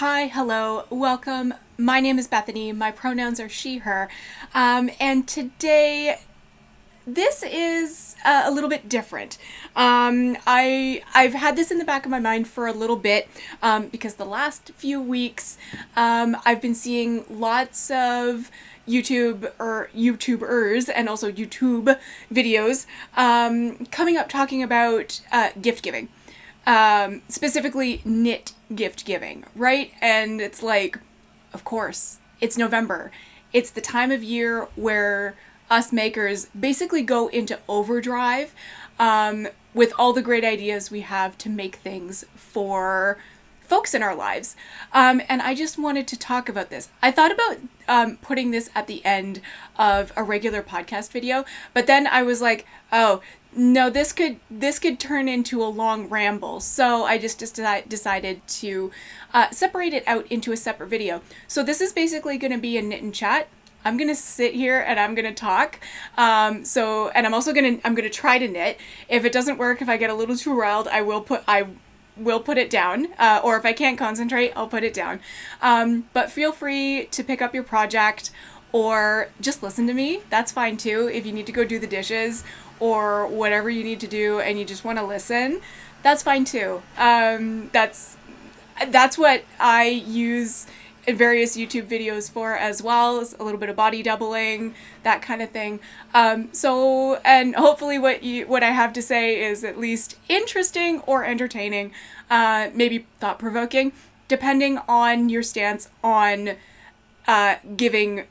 Hi, hello, welcome. My name is Bethany. My pronouns are she, her. And today, this is a little bit different. I've had this in the back of my mind for a little bit because the last few weeks I've been seeing lots of YouTubers and also YouTube videos coming up talking about gift giving. Specifically knit gift giving, right? And it's like, of course, it's November. It's the time of year where us makers basically go into overdrive with all the great ideas we have to make things for folks in our lives. And I just wanted to talk about this. I thought about putting this at the end of a regular podcast video, but then I was like, oh, no, this could turn into a long ramble. So I just decided to separate it out into a separate video. So this is basically going to be a knit and chat. I'm going to sit here and I'm going to talk. And I'm also going to try to knit. If it doesn't work, if I get a little too riled, I will put it down. Or if I can't concentrate, I'll put it down. But feel free to pick up your project or just listen to me. That's fine too. If you need to go do the dishes or whatever you need to do and you just want to listen, that's fine too. That's what I use various YouTube videos for as well, as a little bit of body doubling, that kind of thing. And hopefully what I have to say is at least interesting or entertaining, maybe thought-provoking, depending on your stance on giving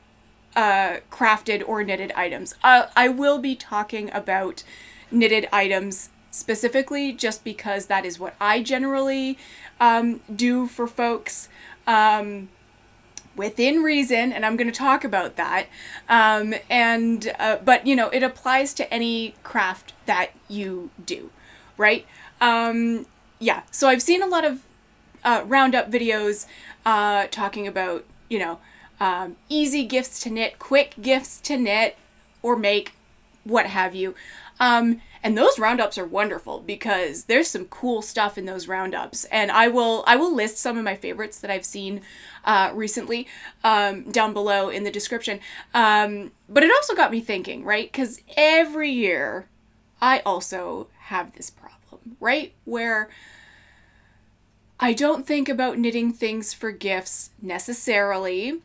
crafted or knitted items. I will be talking about knitted items specifically just because that is what I generally do for folks. Within reason, and I'm going to talk about that. But it applies to any craft that you do, right? So I've seen a lot of roundup videos talking about, easy gifts to knit, quick gifts to knit or make, what have you. And those roundups are wonderful because there's some cool stuff in those roundups. And I will list some of my favorites that I've seen recently down below in the description. But it also got me thinking, right? Because every year I also have this problem, right? Where I don't think about knitting things for gifts necessarily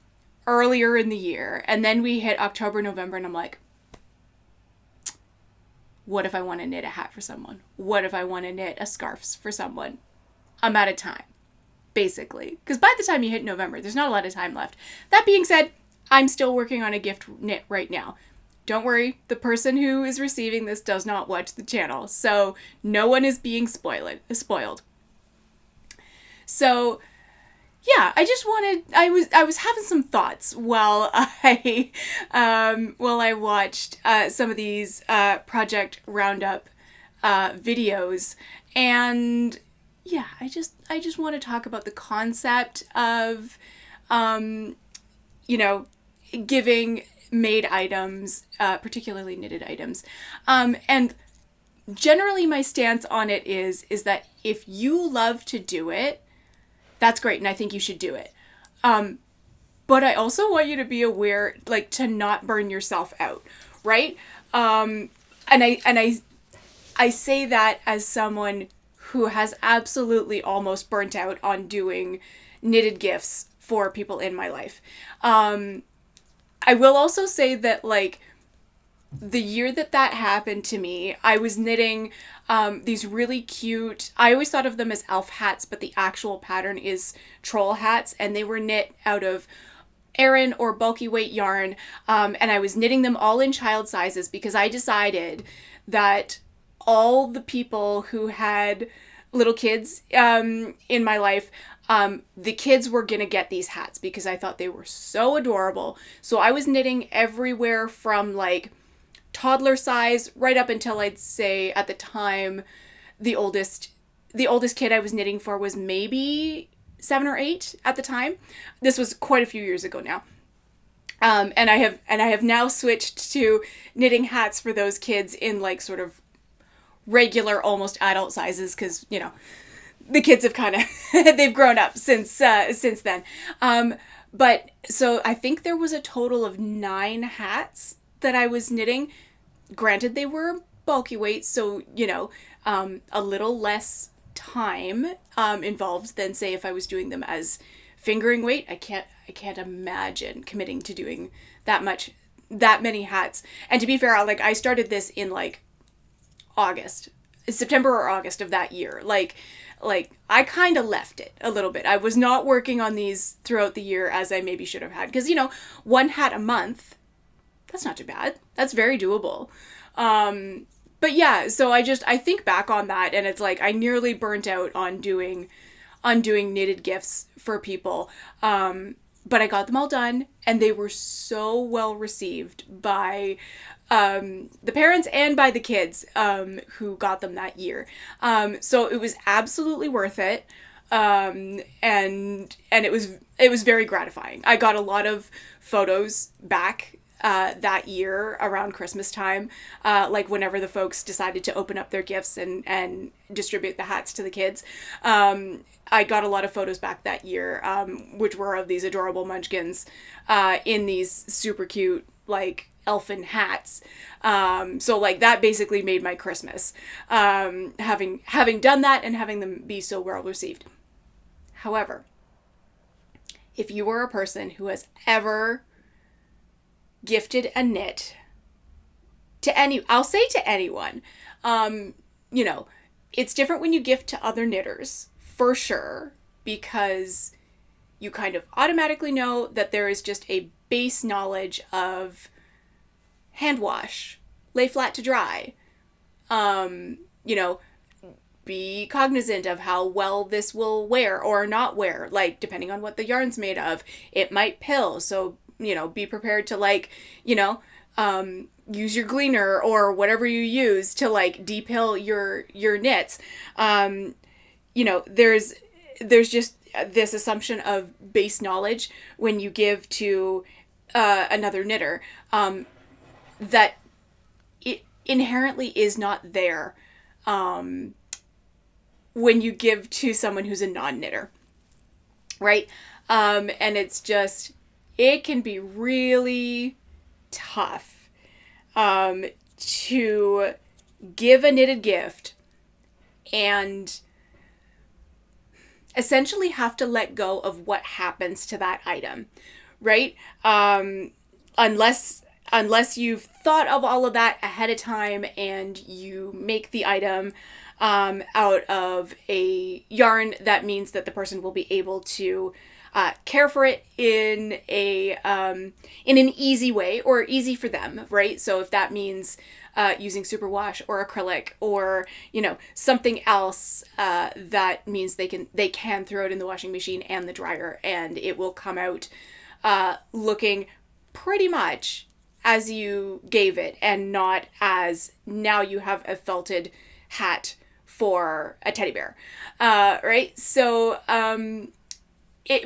earlier in the year. And then we hit October, November, and I'm like, what if I want to knit a hat for someone? What if I want to knit a scarf for someone? I'm out of time, basically. Because by the time you hit November, there's not a lot of time left. That being said, I'm still working on a gift knit right now. Don't worry, the person who is receiving this does not watch the channel, so no one is being spoiled. So, yeah, I was having some thoughts while I watched some of these Project Roundup videos, and yeah, I just want to talk about the concept of giving made items, particularly knitted items, and generally my stance on it is that if you love to do it, that's great, and I think you should do it. But I also want you to be aware, to not burn yourself out, right? And I say that as someone who has absolutely almost burnt out on doing knitted gifts for people in my life. I will also say that, the year that happened to me, I was knitting these really cute, I always thought of them as elf hats, but the actual pattern is troll hats, and they were knit out of Aran or bulky weight yarn, and I was knitting them all in child sizes because I decided that all the people who had little kids in my life, the kids were gonna get these hats because I thought they were so adorable. So I was knitting everywhere from toddler size right up until I'd say at the time the oldest kid I was knitting for was maybe 7 or 8 at the time. This was quite a few years ago now. And I have now switched to knitting hats for those kids in sort of regular, almost adult sizes, because the kids have kind of, they've grown up since then. But so I think there was a total of 9 hats that I was knitting. Granted, they were bulky weight, so, you know, a little less time involved than, say, if I was doing them as fingering weight. I can't imagine committing to doing that many hats. And to be fair, like, I started this in like September or August of that year. Like I kind of left it a little bit. I was not working on these throughout the year as I maybe should have had. Because, you know, 1 hat a month, that's not too bad. That's very doable. But yeah, so I think back on that, and it's like I nearly burnt out on doing knitted gifts for people. But I got them all done, and they were so well received by the parents and by the kids who got them that year. So it was absolutely worth it. And it was very gratifying. I got a lot of photos back that year around Christmas time, like whenever the folks decided to open up their gifts and distribute the hats to the kids. I got a lot of photos back that year, which were of these adorable munchkins in these super cute, like, elfin hats. So like that basically made my Christmas, having done that and having them be so well received. However, if you are a person who has ever gifted a knit to I'll say to anyone, you know, it's different when you gift to other knitters, for sure, because you kind of automatically know that there is just a base knowledge of hand wash, lay flat to dry, you know, be cognizant of how well this will wear or not wear, like, depending on what the yarn's made of, it might pill, so, you know, be prepared to, like, you know, use your gleaner or whatever you use to, like, depill your knits. You know, there's just this assumption of base knowledge when you give to another knitter that it inherently is not there when you give to someone who's a non-knitter, right? And it's just, it can be really tough to give a knitted gift and essentially have to let go of what happens to that item, right? Unless you've thought of all of that ahead of time and you make the item out of a yarn that means that the person will be able to care for it in an easy way, or easy for them, right? So if that means using superwash or acrylic, or, you know, something else that means they can throw it in the washing machine and the dryer, and it will come out looking pretty much as you gave it, and not as now you have a felted hat for a teddy bear, right? So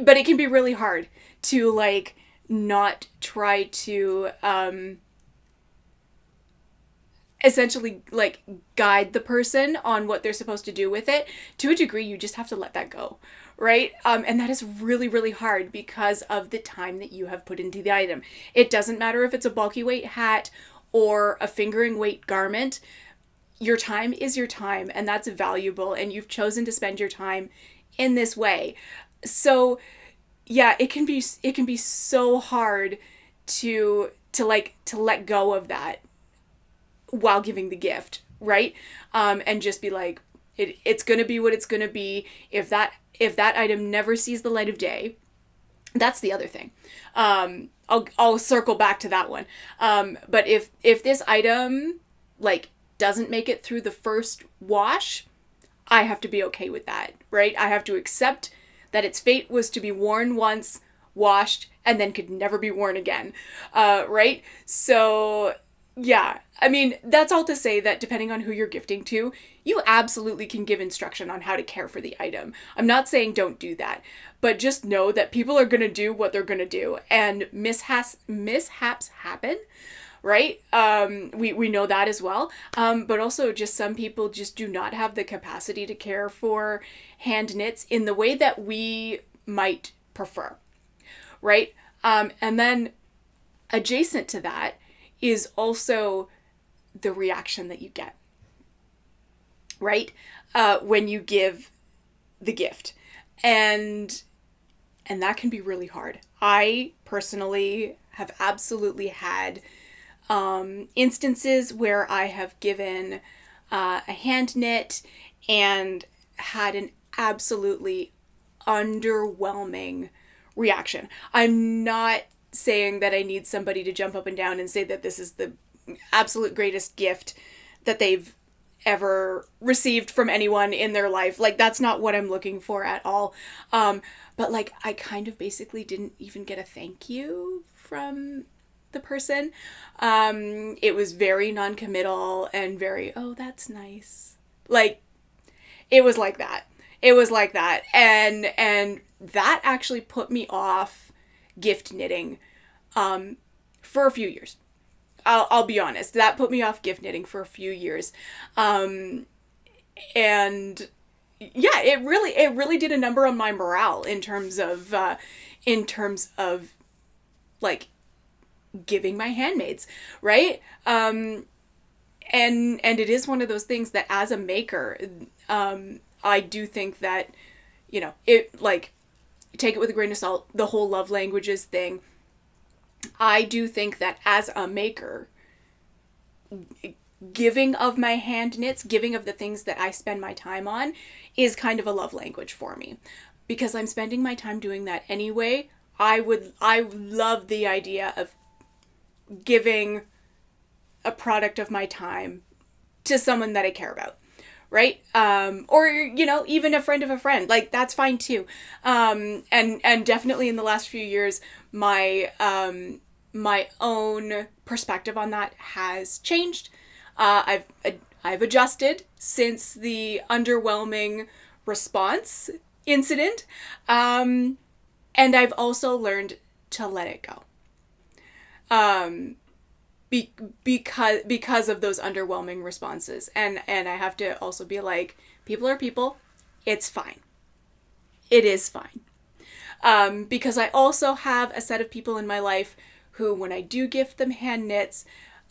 but it can be really hard to, like, not try to essentially, like, guide the person on what they're supposed to do with it. To a degree, you just have to let that go, right? And that is really, really hard because of the time that you have put into the item. It doesn't matter if it's a bulky weight hat or a fingering weight garment. Your time is your time, and that's valuable, and you've chosen to spend your time in this way. So yeah, it can be so hard to let go of that while giving the gift, right? And just be like, it's gonna be what it's gonna be. If that item never sees the light of day, that's the other thing. I'll circle back to that one. But if this item, like, doesn't make it through the first wash, I have to be okay with that, right? I have to accept that its fate was to be worn once, washed, and then could never be worn again, right? So yeah, I mean, that's all to say that depending on who you're gifting to, you absolutely can give instruction on how to care for the item. I'm not saying don't do that, but just know that people are going to do what they're going to do, and mishaps happen, right? We know that as well. But also just some people just do not have the capacity to care for hand knits in the way that we might prefer, right? And then adjacent to that is also the reaction that you get, right? When you give the gift. And that can be really hard. I personally have absolutely had instances where I have given a hand knit and had an absolutely underwhelming reaction. I'm not saying that I need somebody to jump up and down and say that this is the absolute greatest gift that they've ever received from anyone in their life. Like, that's not what I'm looking for at all. But like, I kind of basically didn't even get a thank you from the person. It was very non-committal and very, oh, that's nice. Like, it was like that. It was like that. And that actually put me off gift knitting for a few years. I'll be honest. That put me off gift knitting for a few years. And yeah, it really did a number on my morale in terms of like giving my handmaids, right? And it is one of those things that as a maker, I do think that, you know, it, like, take it with a grain of salt, the whole love languages thing. I do think that as a maker, giving of my hand knits, giving of the things that I spend my time on is kind of a love language for me, because I'm spending my time doing that anyway. I love the idea of giving a product of my time to someone that I care about, right? Or, you know, even a friend of a friend, like, that's fine too. And definitely in the last few years, my own perspective on that has changed. I've adjusted since the underwhelming response incident. And I've also learned to let it go. Because of those underwhelming responses. And I have to also be like, people are people. It's fine. It is fine. Because I also have a set of people in my life who, when I do gift them hand knits,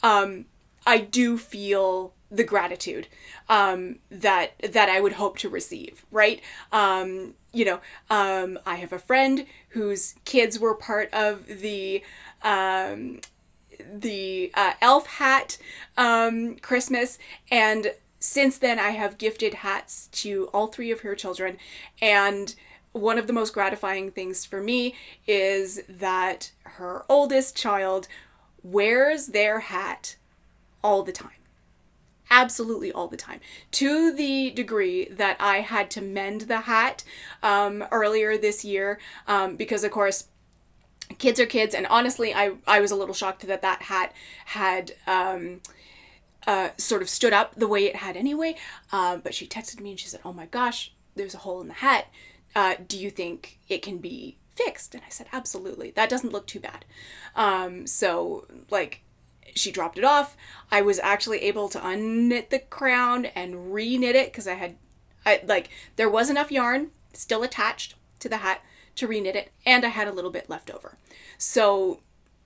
I do feel the gratitude that I would hope to receive, right? You know, I have a friend whose kids were part of the elf hat Christmas, and since then I have gifted hats to all three of her children, and one of the most gratifying things for me is that her oldest child wears their hat all the time. Absolutely all the time. To the degree that I had to mend the hat earlier this year because, of course, kids are kids. And honestly, I was a little shocked that hat had sort of stood up the way it had anyway. But she texted me and she said, oh my gosh, there's a hole in the hat. Do you think it can be fixed? And I said, absolutely. That doesn't look too bad. So, like, she dropped it off. I was actually able to unknit the crown and re-knit it because there was enough yarn still attached to the hat to re-knit it, and I had a little bit left over. So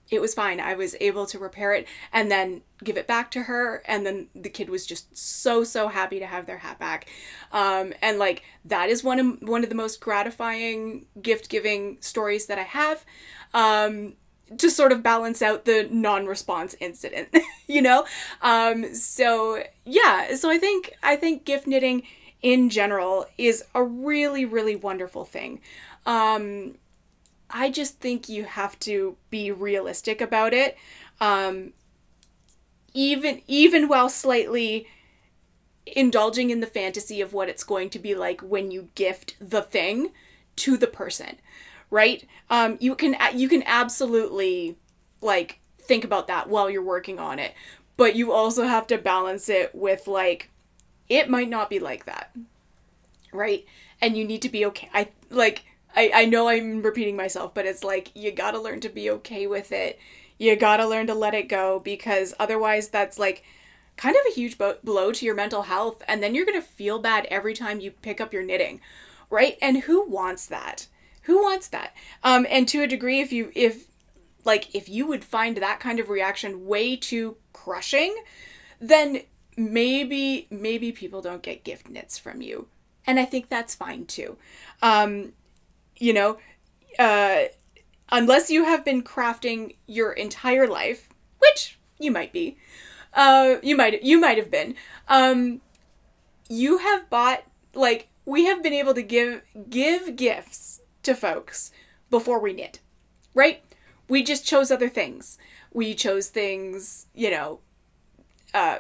it was fine. I was able to repair it and then give it back to her, and then the kid was just so happy to have their hat back. And like, that is one of the most gratifying gift giving stories that I have. To sort of balance out the non-response incident, you know? So yeah, so I think gift knitting in general is a really, really wonderful thing. I just think you have to be realistic about it. Even while slightly indulging in the fantasy of what it's going to be like when you gift the thing to the person. Right? You can absolutely, like, think about that while you're working on it, but you also have to balance it with, like, it might not be like that, right? And you need to be okay. I know I'm repeating myself, but it's like, you gotta learn to be okay with it, You gotta learn to let it go, because otherwise that's like kind of a huge blow to your mental health, and then you're gonna feel bad every time you pick up your knitting, right? And who wants that? Who wants that? And to a degree, if you would find that kind of reaction way too crushing, then maybe people don't get gift knits from you, and I think that's fine too. You know, uh, unless you have been crafting your entire life, which you might be, you might have been. You have bought, like, we have been able to give gifts to folks before we knit, right? We just chose other things. We chose things,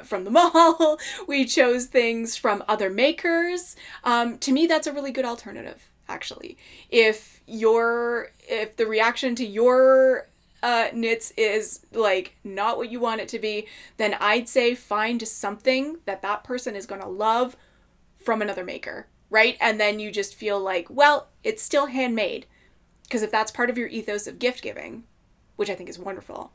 from the mall. We chose things from other makers. To me, that's a really good alternative, actually. If the reaction to your knits is like not what you want it to be, then I'd say find something that person is going to love from another maker, right? And then you just feel like, well, it's still handmade. Because if that's part of your ethos of gift giving, which I think is wonderful,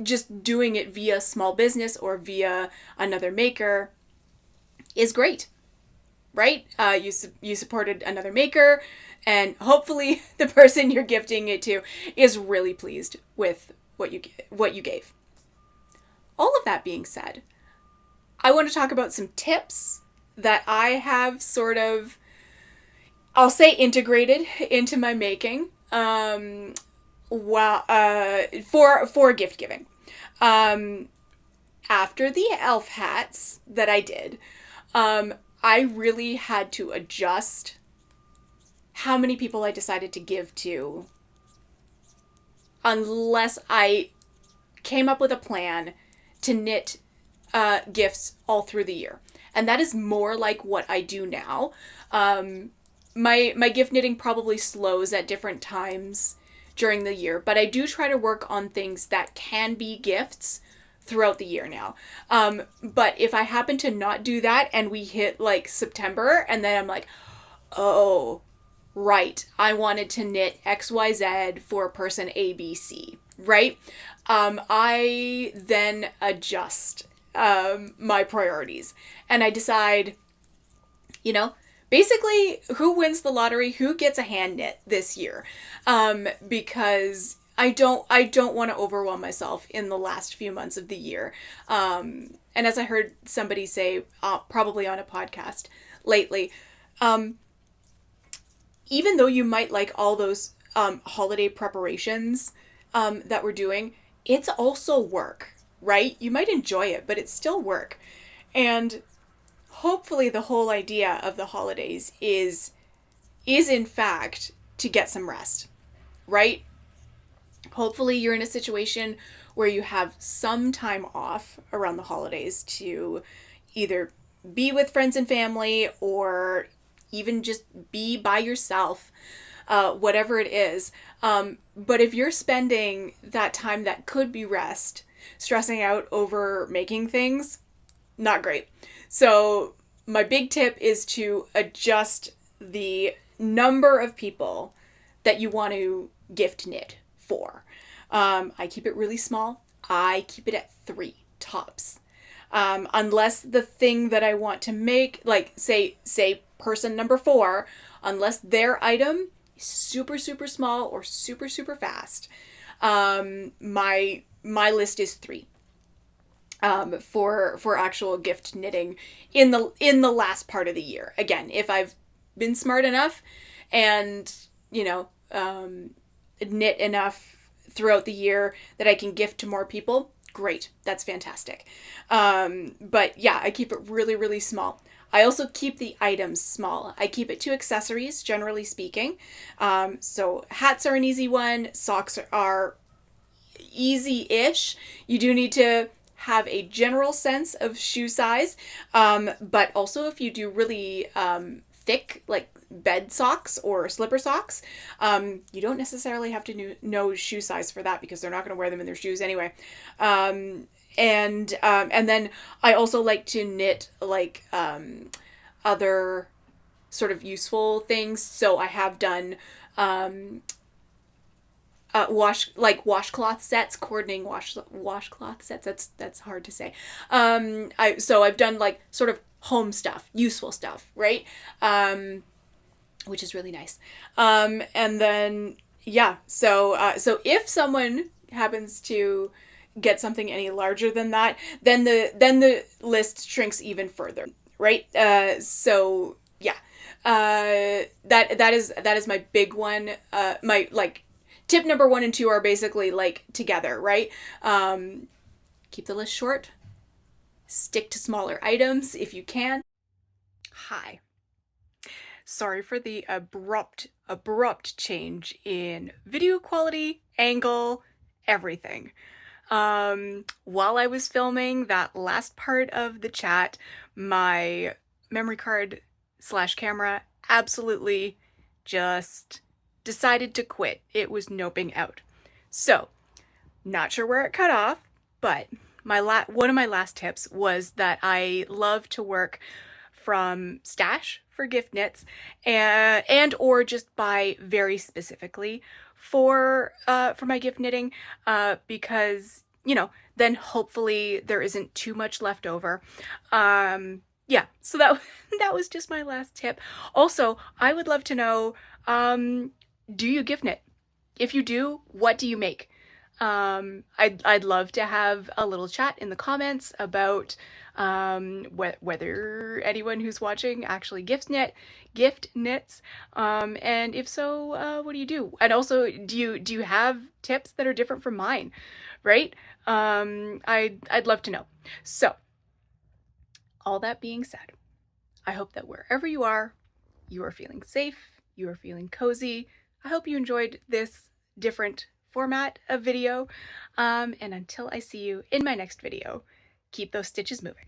just doing it via small business or via another maker is great, right? You supported another maker, and hopefully the person you're gifting it to is really pleased with what you gave. All of that being said, I want to talk about some tips that I have sort of, I'll say, integrated into my making. For gift giving. After the elf hats that I did, I really had to adjust how many people I decided to give to, unless I came up with a plan to knit gifts all through the year. And that is more like what I do now. My gift knitting probably slows at different times during the year, but I do try to work on things that can be gifts throughout the year now. But if I happen to not do that and we hit like September, and then I'm like, oh, right, I wanted to knit XYZ for person ABC, right? I then adjust my priorities, and I decide, basically, who wins the lottery, who gets a hand knit this year, because I don't want to overwhelm myself in the last few months of the year. And as I heard somebody say, probably on a podcast lately, even though you might like all those holiday preparations that we're doing, it's also work, right? You might enjoy it, but it's still work. And hopefully the whole idea of the holidays is in fact to get some rest, right? Hopefully you're in a situation where you have some time off around the holidays to either be with friends and family or even just be by yourself, whatever it is. But if you're spending that time that could be rest, stressing out over making things, not great. So my big tip is to adjust the number of people that you want to gift knit for. I keep it really small. I keep it at 3 tops. Unless the thing that I want to make, like say person number 4, unless their item is super, super small or super, super fast, my list is 3. For actual gift knitting in the last part of the year. Again, if I've been smart enough and knit enough throughout the year that I can gift to more people, great, that's fantastic. But yeah, I keep it really, really small. I also keep the items small. I keep it to accessories, generally speaking. So hats are an easy one. Socks are easy-ish. You do need to have a general sense of shoe size, but also if you do really thick, like bed socks or slipper socks, you don't necessarily have to know shoe size for that, because they're not going to wear them in their shoes anyway. And then I also like to knit like other sort of useful things. So I have done washcloth sets, coordinating washcloth sets. That's hard to say. So I've done like sort of home stuff, useful stuff, right? Which is really nice. And then yeah, so if someone happens to get something any larger than that, then the list shrinks even further, right? So yeah, that is my big one. My like tip number 1 and 2 are basically like together, right? Keep the list short. Stick to smaller items if you can. Hi. Sorry for the abrupt change in video quality, angle, everything. While I was filming that last part of the chat, my memory card / camera absolutely just decided to quit. It was noping out. So, not sure where it cut off, but one of my last tips was that I love to work from stash for gift knits and or just buy very specifically for my gift knitting because, you know, then hopefully there isn't too much left over. Yeah, so that was just my last tip. Also, I would love to know, do you gift knit? If you do, what do you make? I'd love to have a little chat in the comments about whether anyone who's watching actually gift knits, and if so, what do you do? And also, do you have tips that are different from mine, right? I'd love to know. So, all that being said, I hope that wherever you are feeling safe, you are feeling cozy. I hope you enjoyed this different format of video, and until I see you in my next video, keep those stitches moving.